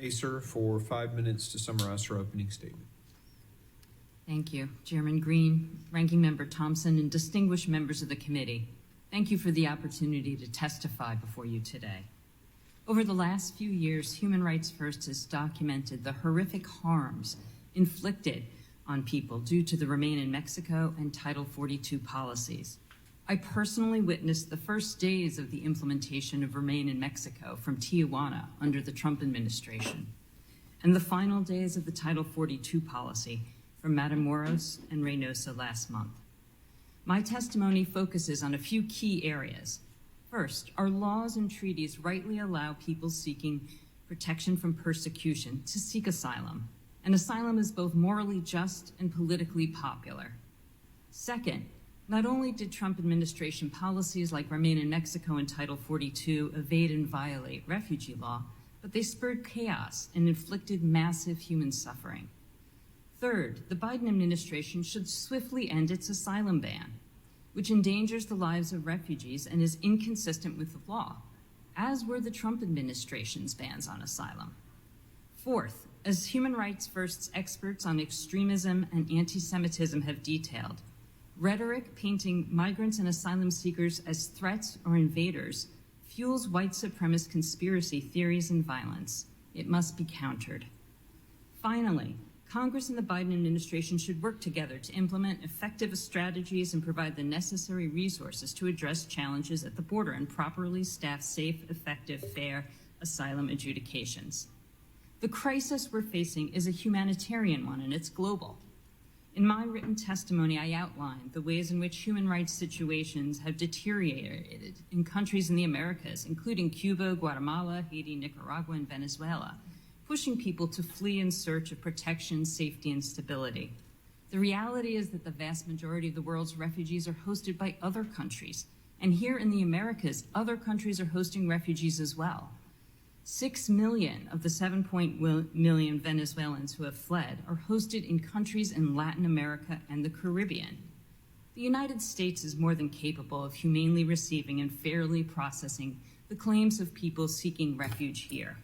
Acer for 5 minutes to summarize her opening statement. Thank you, Chairman Green, Ranking Member Thompson, and distinguished members of the committee. Thank you for the opportunity to testify before you today. Over the last few years, Human Rights First has documented the horrific harms inflicted on people due to the Remain in Mexico and Title 42 policies. I personally witnessed the first days of the implementation of Remain in Mexico from Tijuana under the Trump administration, and the final days of the Title 42 policy from Matamoros and Reynosa last month. My testimony focuses on a few key areas. First, our laws and treaties rightly allow people seeking protection from persecution to seek asylum, and asylum is both morally just and politically popular. Second, not only did Trump administration policies like Remain in Mexico and Title 42 evade and violate refugee law, but they spurred chaos and inflicted massive human suffering. Third, the Biden administration should swiftly end its asylum ban, which endangers the lives of refugees and is inconsistent with the law, as were the Trump administration's bans on asylum. Fourth, as Human Rights First's experts on extremism and anti-Semitism have detailed, rhetoric painting migrants and asylum seekers as threats or invaders fuels white supremacist conspiracy theories and violence. It must be countered. Finally, Congress and the Biden administration should work together to implement effective strategies and provide the necessary resources to address challenges at the border and properly staff safe, effective, fair asylum adjudications. The crisis we're facing is a humanitarian one, and it's global. In my written testimony, I outlined the ways in which human rights situations have deteriorated in countries in the Americas, including Cuba, Guatemala, Haiti, Nicaragua, and Venezuela, pushing people to flee in search of protection, safety, and stability. The reality is that the vast majority of the world's refugees are hosted by other countries, and here in the Americas, other countries are hosting refugees as well. 6 million of the 7 million Venezuelans who have fled are hosted in countries in Latin America and the Caribbean. The United States is more than capable of humanely receiving and fairly processing the claims of people seeking refuge here.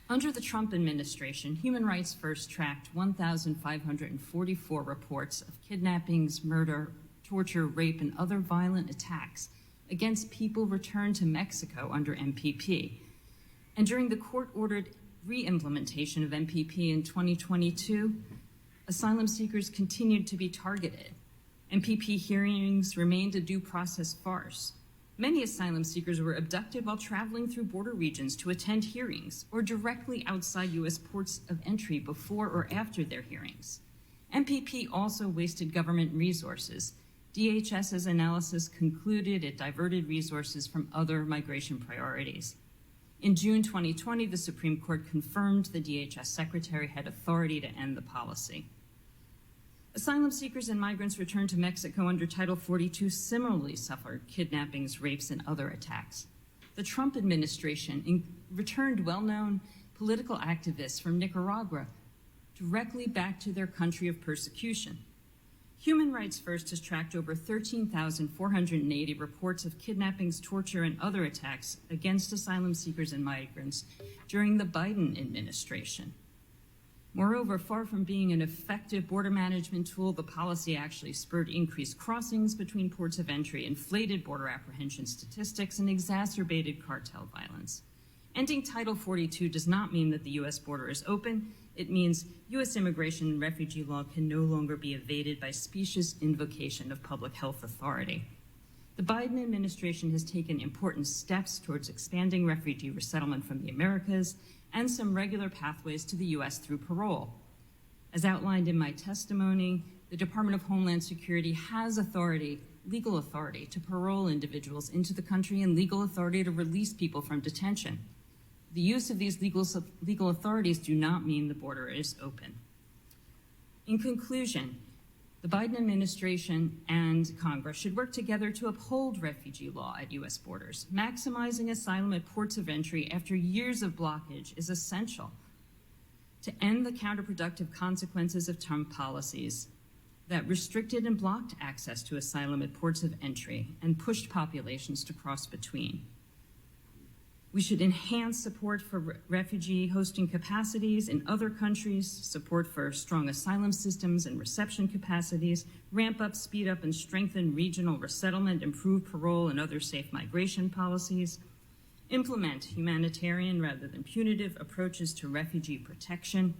Under the Trump administration, Human Rights First tracked 1,544 reports of kidnappings, murder, torture, rape, and other violent attacks against people returned to Mexico under MPP. And during the court-ordered re-implementation of MPP in 2022, asylum seekers continued to be targeted. MPP hearings remained a due process farce. Many asylum seekers were abducted while traveling through border regions to attend hearings or directly outside U.S. ports of entry before or after their hearings. MPP also wasted government resources. DHS's analysis concluded it diverted resources from other migration priorities. In June 2020, the Supreme Court confirmed the DHS secretary had authority to end the policy. Asylum seekers and migrants returned to Mexico under Title 42 similarly suffered kidnappings, rapes, and other attacks. The Trump administration returned well-known political activists from Nicaragua directly back to their country of persecution. Human Rights First has tracked over 13,480 reports of kidnappings, torture, and other attacks against asylum seekers and migrants during the Biden administration. Moreover, far from being an effective border management tool, the policy actually spurred increased crossings between ports of entry, inflated border apprehension statistics, and exacerbated cartel violence. Ending Title 42 does not mean that the U.S. border is open. It means U.S. immigration and refugee law can no longer be evaded by specious invocation of public health authority. The Biden administration has taken important steps towards expanding refugee resettlement from the Americas and some regular pathways to the U.S. through parole. As outlined in my testimony, the Department of Homeland Security has legal authority to parole individuals into the country and legal authority to release people from detention. The use of these legal authorities do not mean the border is open. In conclusion, the Biden administration and Congress should work together to uphold refugee law at U.S. borders. Maximizing asylum at ports of entry after years of blockage is essential to end the counterproductive consequences of Trump policies that restricted and blocked access to asylum at ports of entry and pushed populations to cross between. We should enhance support for refugee hosting capacities in other countries, support for strong asylum systems and reception capacities, ramp up, speed up, and strengthen regional resettlement, improve parole and other safe migration policies, implement humanitarian rather than punitive approaches to refugee protection,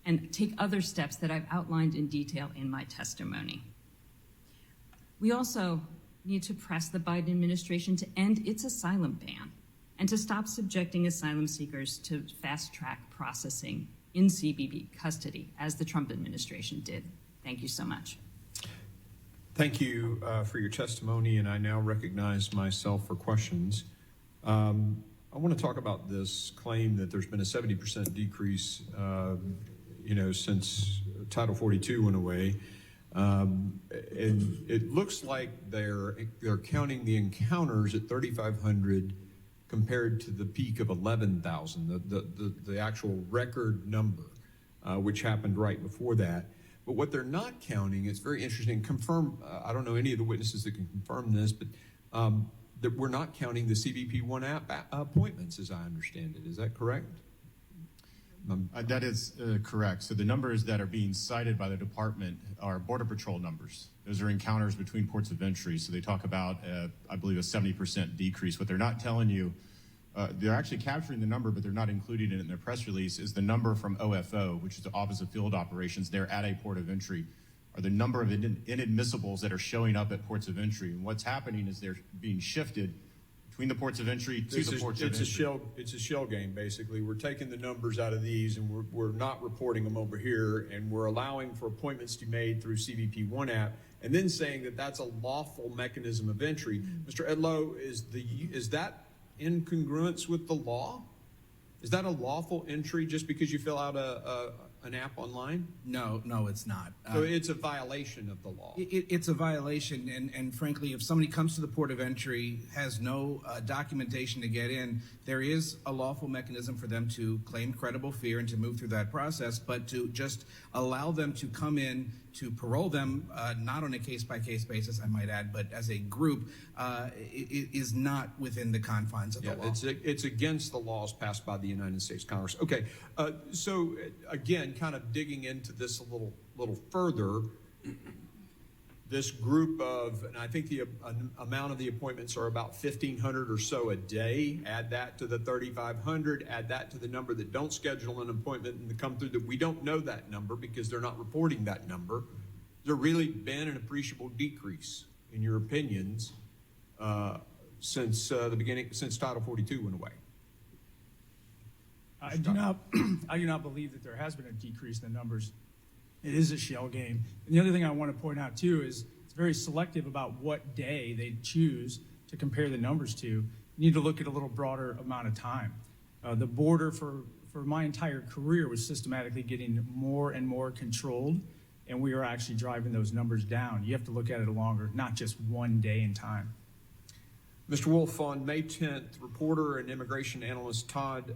and take other steps that I've outlined in detail in my testimony. We also need to press the Biden administration to end its asylum ban and to stop subjecting asylum seekers to fast-track processing in CBP custody, as the Trump administration did. Thank you so much. Thank you for your testimony, and I now recognize myself for questions. I want to talk about this claim that there's been a 70% decrease, since Title 42 went away. And it looks like they're counting the encounters at 3,500 compared to the peak of 11,000, the actual record number, which happened right before that. But what they're not counting, it's very interesting, I don't know any of the witnesses that can confirm this, but that we're not counting the CBP One app appointments, as I understand it. Is that correct? That is correct. So the numbers that are being cited by the department are Border Patrol numbers. Those are encounters between ports of entry. So they talk about, I believe, a 70% decrease. What they're not telling you, they're actually capturing the number, but they're not including it in their press release, is the number from OFO, which is the Office of Field Operations. They're at a port of entry, are the number of inadmissibles that are showing up at ports of entry. And what's happening is they're being shifted between the ports of entry to the ports of entry. It's a shell game, basically. We're taking the numbers out of these and we're not reporting them over here, and we're allowing for appointments to be made through CBP One app, and then saying that that's a lawful mechanism of entry. Mr. Edlow, is that in congruence with the law? Is that a lawful entry just because you fill out an app online? No, it's not. So it's a violation of the law. It's a violation, and frankly, if somebody comes to the port of entry, has no documentation to get in, there is a lawful mechanism for them to claim credible fear and to move through that process, but to just allow them to come in, to parole them, not on a case-by-case basis, I might add, but as a group, it is not within the confines of the law. It's against the laws passed by the United States Congress. Okay, so again, kind of digging into this a little further, this group of, and I think the amount of the appointments are about 1,500 or so a day. Add that to the 3,500, add that to the number that don't schedule an appointment and come through, that we don't know that number because they're not reporting that number. There really been an appreciable decrease, in your opinions, since the beginning, since Title 42 went away? I do not believe that there has been a decrease in the numbers. It is a shell game. And the other thing I want to point out too is it's very selective about what day they choose to compare the numbers to. You need to look at a little broader amount of time. The border for my entire career was systematically getting more and more controlled, and we are actually driving those numbers down. You have to look at it longer, not just one day in time. Mr. Wolf, on May 10th, reporter and immigration analyst Todd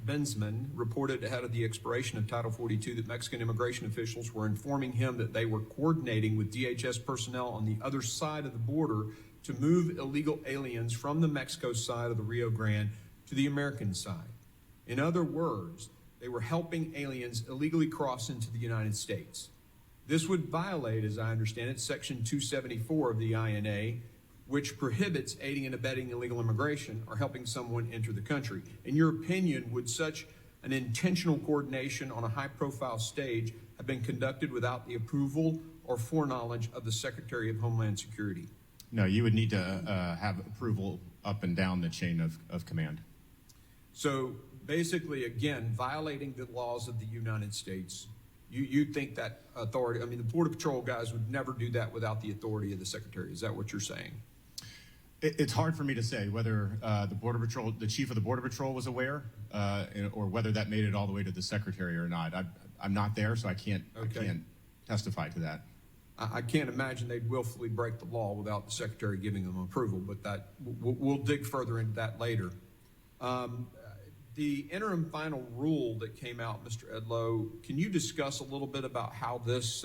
Bensman reported ahead of the expiration of Title 42 that Mexican immigration officials were informing him that they were coordinating with DHS personnel on the other side of the border to move illegal aliens from the Mexico side of the Rio Grande to the American side. In other words, they were helping aliens illegally cross into the United States. This would violate, as I understand it, Section 274 of the INA, which prohibits aiding and abetting illegal immigration or helping someone enter the country. In your opinion, would such an intentional coordination on a high-profile stage have been conducted without the approval or foreknowledge of the Secretary of Homeland Security? No, you would need to have approval up and down the chain of command. So basically, again, violating the laws of the United States, you think that authority, I mean, the Border Patrol guys would never do that without the authority of the Secretary. Is that what you're saying? It's hard for me to say whether the chief of the Border Patrol was aware, or whether that made it all the way to the Secretary or not. I'm not there, so I can't testify to that. I can't imagine they'd willfully break the law without the Secretary giving them approval, but that we'll dig further into that later. The interim final rule that came out, Mr. Edlow, can you discuss a little bit about how this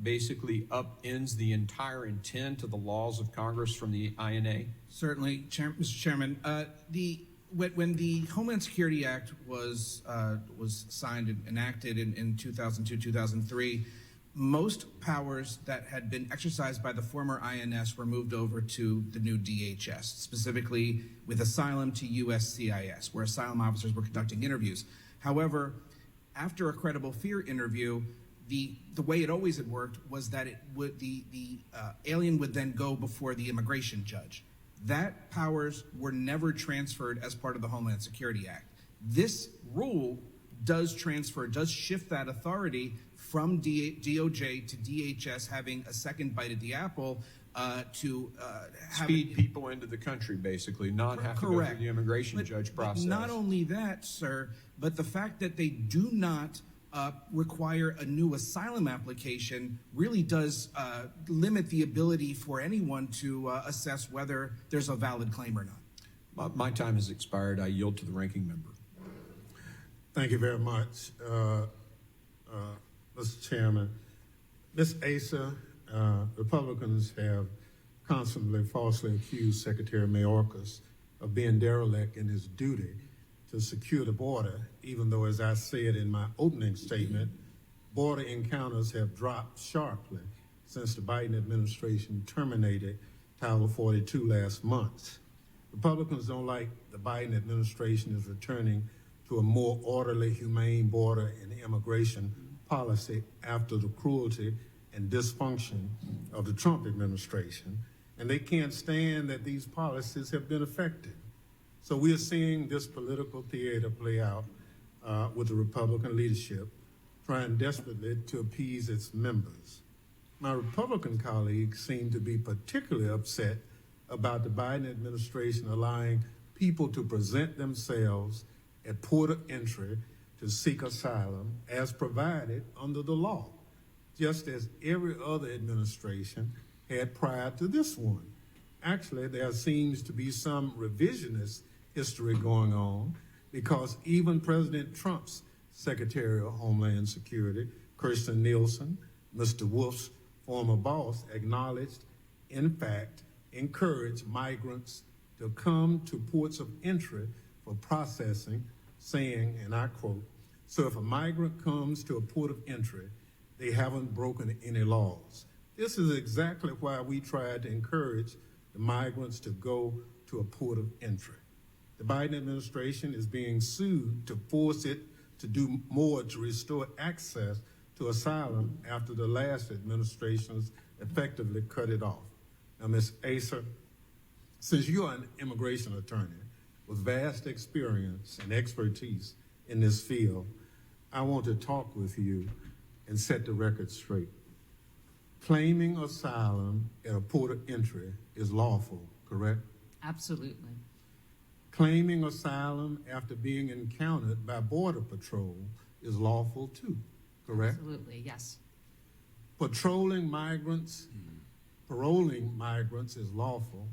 basically upends the entire intent of the laws of Congress from the INA? Certainly, Mr. Chairman. when the Homeland Security Act was signed and enacted in 2002, 2003, most powers that had been exercised by the former INS were moved over to the new DHS, specifically with asylum to USCIS, where asylum officers were conducting interviews. However, after a credible fear interview, the way it always had worked was that the alien would then go before the immigration judge. That powers were never transferred as part of the Homeland Security Act. This rule does shift that authority from DOJ to DHS having a second bite at the apple to Speed people into the country, basically, not have to go through the immigration judge process. But not only that, sir, but the fact that they do not require a new asylum application really does limit the ability for anyone to assess whether there's a valid claim or not. My time has expired. I yield to the ranking member. Thank you very much, Mr. Chairman. Ms. Asa, Republicans have constantly falsely accused Secretary Mayorkas of being derelict in his duty to secure the border, even though, as I said in my opening statement, border encounters have dropped sharply since the Biden administration terminated Title 42 last month. Republicans don't like the Biden administration is returning to a more orderly, humane border and immigration policy after the cruelty and dysfunction of the Trump administration, and they can't stand that these policies have been effective. So we are seeing this political theater play out with the Republican leadership trying desperately to appease its members. My Republican colleagues seem to be particularly upset about the Biden administration allowing people to present themselves at port of entry to seek asylum as provided under the law, just as every other administration had prior to this one. Actually, there seems to be some revisionist history going on because even President Trump's Secretary of Homeland Security, Kirstjen Nielsen, Mr. Wolf's former boss, acknowledged, in fact, encouraged migrants to come to ports of entry for processing, saying, and I quote, "So if a migrant comes to a port of entry, they haven't broken any laws." This is exactly why we tried to encourage the migrants to go to a port of entry. The Biden administration is being sued to force it to do more to restore access to asylum after the last administrations effectively cut it off. Now, Ms. Asa, since you are an immigration attorney with vast experience and expertise in this field, I want to talk with you and set the record straight. Claiming asylum at a port of entry is lawful, correct? Absolutely. Claiming asylum after being encountered by Border Patrol is lawful too, correct? Absolutely, yes. Paroling migrants is lawful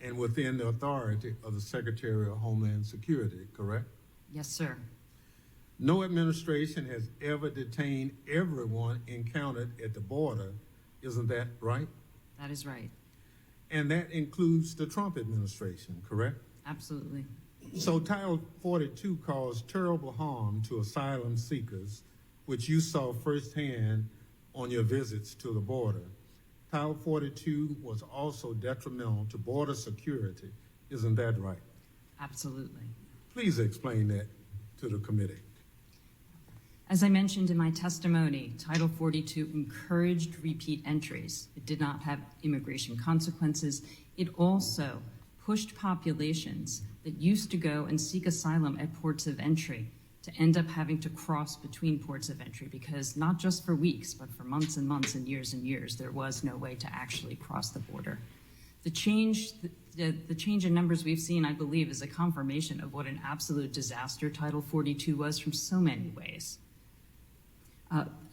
and within the authority of the Secretary of Homeland Security, correct? Yes, sir. No administration has ever detained everyone encountered at the border, isn't that right? That is right. And that includes the Trump administration, correct? Absolutely. So Title 42 caused terrible harm to asylum seekers, which you saw firsthand on your visits to the border. Title 42 was also detrimental to border security, isn't that right? Absolutely. Please explain that to the committee. As I mentioned in my testimony, Title 42 encouraged repeat entries. It did not have immigration consequences. It also pushed populations that used to go and seek asylum at ports of entry to end up having to cross between ports of entry because not just for weeks, but for months and months and years, there was no way to actually cross the border. The change in numbers we've seen, I believe, is a confirmation of what an absolute disaster Title 42 was from so many ways.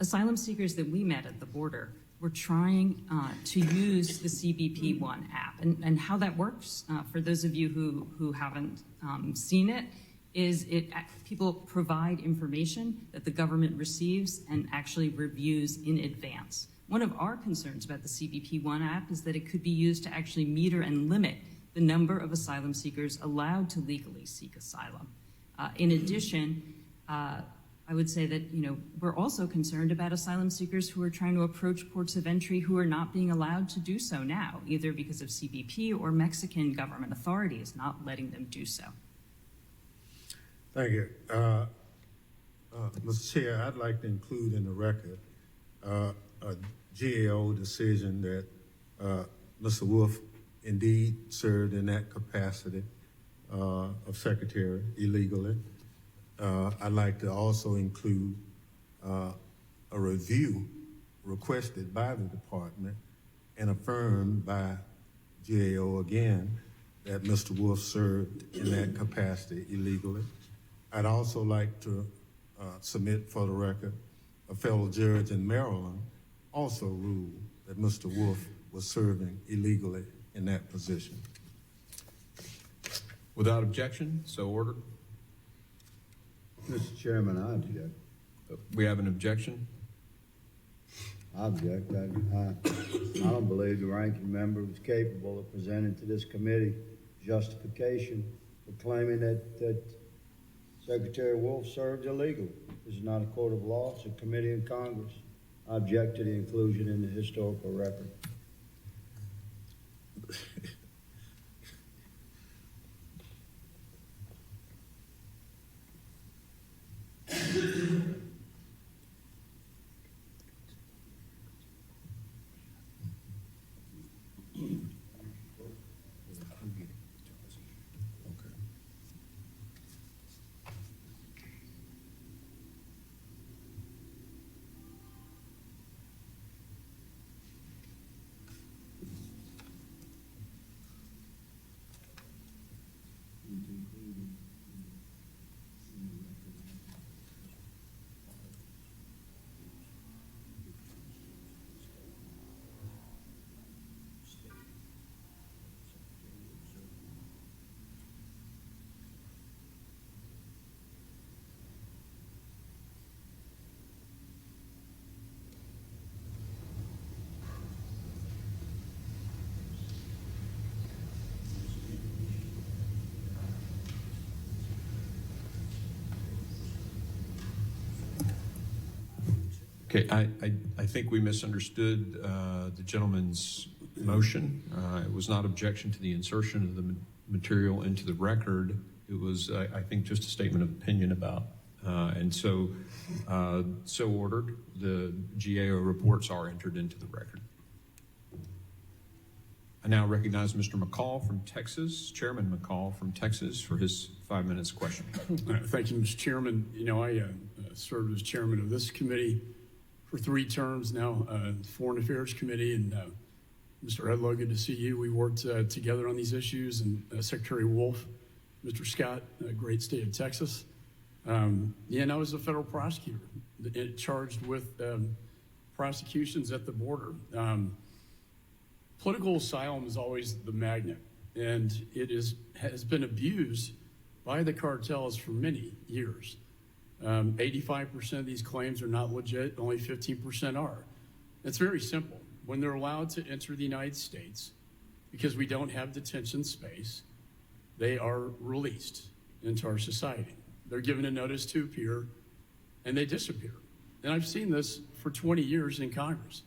Asylum seekers that we met at the border were trying to use the CBP One app. And how that works, for those of you who haven't seen it, is people provide information that the government receives and actually reviews in advance. One of our concerns about the CBP One app is that it could be used to actually meter and limit the number of asylum seekers allowed to legally seek asylum. In addition, I would say that, we're also concerned about asylum seekers who are trying to approach ports of entry who are not being allowed to do so now, either because of CBP or Mexican government authorities not letting them do so. Thank you. Mr. Chair, I'd like to include in the record a GAO decision that Mr. Wolf indeed served in that capacity of secretary illegally. I'd like to also include a review requested by the department and affirmed by GAO again that Mr. Wolf served in that capacity illegally. I'd also like to submit for the record a fellow judge in Maryland also ruled that Mr. Wolf was serving illegally in that position. Without objection, so ordered. Mr. Chairman, I object. We have an objection. I object. I don't believe the ranking member was capable of presenting to this committee justification for claiming that Secretary Wolf served illegally. This is not a court of law, it's a committee in Congress. I object to the inclusion in the historical record. Okay, I think we misunderstood the gentleman's motion. It was not objection to the insertion of the material into the record. It was, I think, just a statement of opinion about. And so ordered. The GAO reports are entered into the record. I now recognize Mr. McCall from Texas, Chairman McCall from Texas, for his 5 minutes question. Thank you, Mr. Chairman. I served as chairman of this committee for 3 terms now, Foreign Affairs Committee, and Mr. Edlow, good to see you. We worked together on these issues, and Secretary Wolf, Mr. Scott, great state of Texas. And I was a federal prosecutor charged with prosecutions at the border. Political asylum is always the magnet, and it has been abused by the cartels for many years. 85% of these claims are not legit, only 15% are. It's very simple. When they're allowed to enter the United States, because we don't have detention space, they are released into our society. They're given a notice to appear, and they disappear. And I've seen this for 20 years in Congress.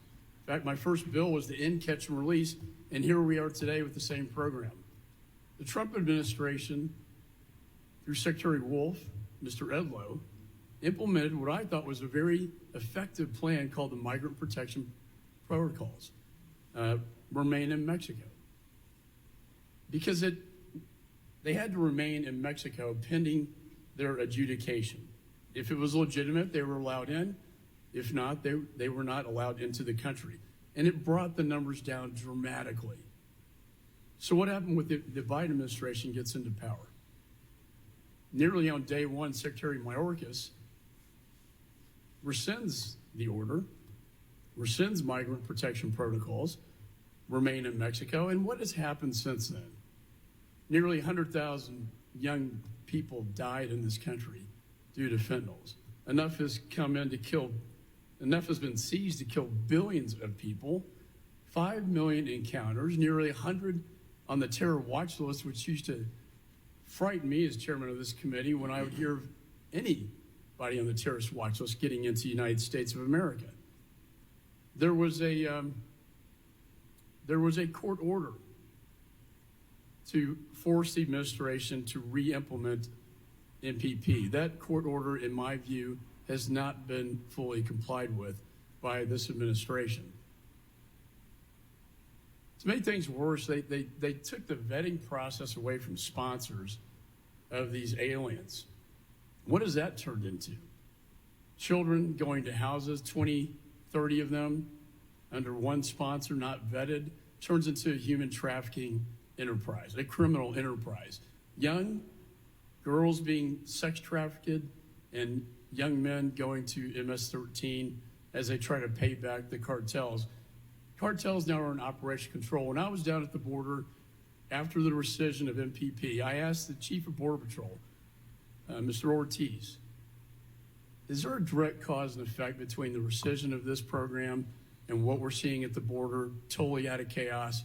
In fact, my first bill was to end, catch, and release, and here we are today with the same program. The Trump administration, through Secretary Wolf, Mr. Edlow, implemented what I thought was a very effective plan called the Migrant Protection Protocols, remain in Mexico. Because they had to remain in Mexico pending their adjudication. If it was legitimate, they were allowed in. If not, they were not allowed into the country. And it brought the numbers down dramatically. So what happened with the Biden administration gets into power? Nearly on day one, Secretary Mayorkas rescinds the order, rescinds migrant protection protocols, remain in Mexico. And what has happened since then? Nearly 100,000 young people died in this country due to fentanyls. Enough has been seized to kill billions of people, 5 million encounters, nearly 100 on the terror watch list, which used to frighten me as chairman of this committee when I would hear of anybody on the terrorist watch list getting into the United States of America. There was a court order to force the administration to re-implement MPP. That court order, in my view, has not been fully complied with by this administration. To make things worse, they took the vetting process away from sponsors of these aliens. What has that turned into? Children going to houses, 20, 30 of them, under one sponsor, not vetted, turns into a human trafficking enterprise, a criminal enterprise. Young girls being sex trafficked and young men going to MS-13 as they try to pay back the cartels. Cartels now are in operation control. When I was down at the border after the rescission of MPP, I asked the chief of Border Patrol, Mr. Ortiz, is there a direct cause and effect between the rescission of this program and what we're seeing at the border, totally out of chaos?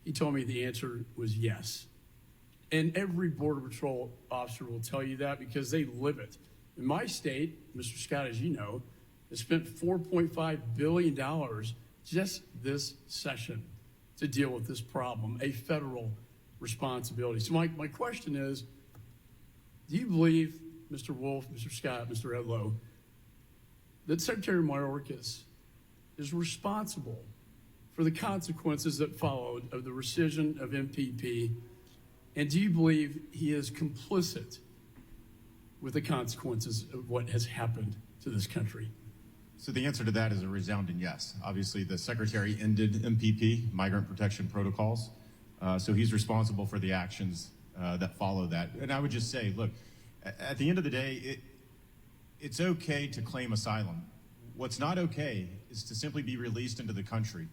He told me the answer was yes. And every Border Patrol officer will tell you that because they live it. In my state, Mr. Scott, as you know, has spent $4.5 billion just this session to deal with this problem, a federal responsibility. So my question is, do you believe, Mr. Wolf, Mr. Scott, Mr. Edlow, that Secretary Mayorkas is responsible for the consequences that followed of the rescission of MPP? And do you believe he is complicit with the consequences of what has happened to this country? So the answer to that is a resounding yes. Obviously, the Secretary ended MPP, Migrant Protection Protocols, so he's responsible for the actions that follow that. And I would just say, look, at the end of the day, it's okay to claim asylum. What's not okay is to simply be released into the country.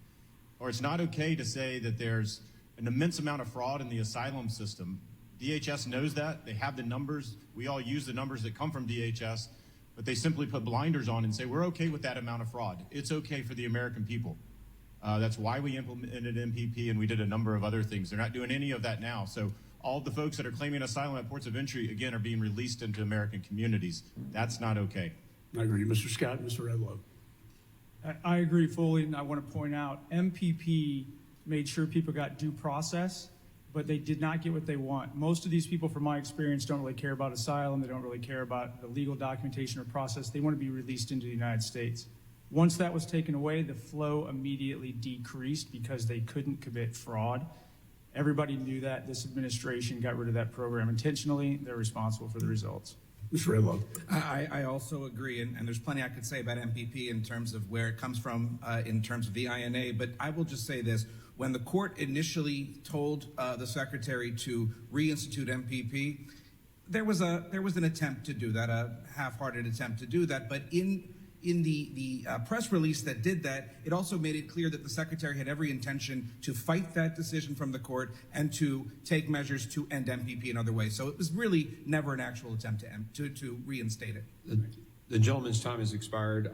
Or it's not okay to say that there's an immense amount of fraud in the asylum system. DHS knows that. They have the numbers. We all use the numbers that come from DHS, but they simply put blinders on and say, we're okay with that amount of fraud. It's okay for the American people. That's why we implemented MPP, and we did a number of other things. They're not doing any of that now. So all of the folks that are claiming asylum at ports of entry, again, are being released into American communities. That's not okay. I agree. Mr. Scott, Mr. Edlow. I agree fully, and I want to point out MPP made sure people got due process, but they did not get what they want. Most of these people, from my experience, don't really care about asylum. They don't really care about the legal documentation or process. They want to be released into the United States. Once that was taken away, the flow immediately decreased because they couldn't commit fraud. Everybody knew that. This administration got rid of that program intentionally. They're responsible for the results. Mr. Edlow. I also agree, and there's plenty I could say about MPP in terms of where it comes from, in terms of the INA, but I will just say this. When the court initially told the secretary to reinstitute MPP, there was an attempt to do that, a half-hearted attempt to do that, but in the press release that did that, it also made it clear that the secretary had every intention to fight that decision from the court and to take measures to end MPP in other ways. So it was really never an actual attempt to reinstate it. The gentleman's time has expired.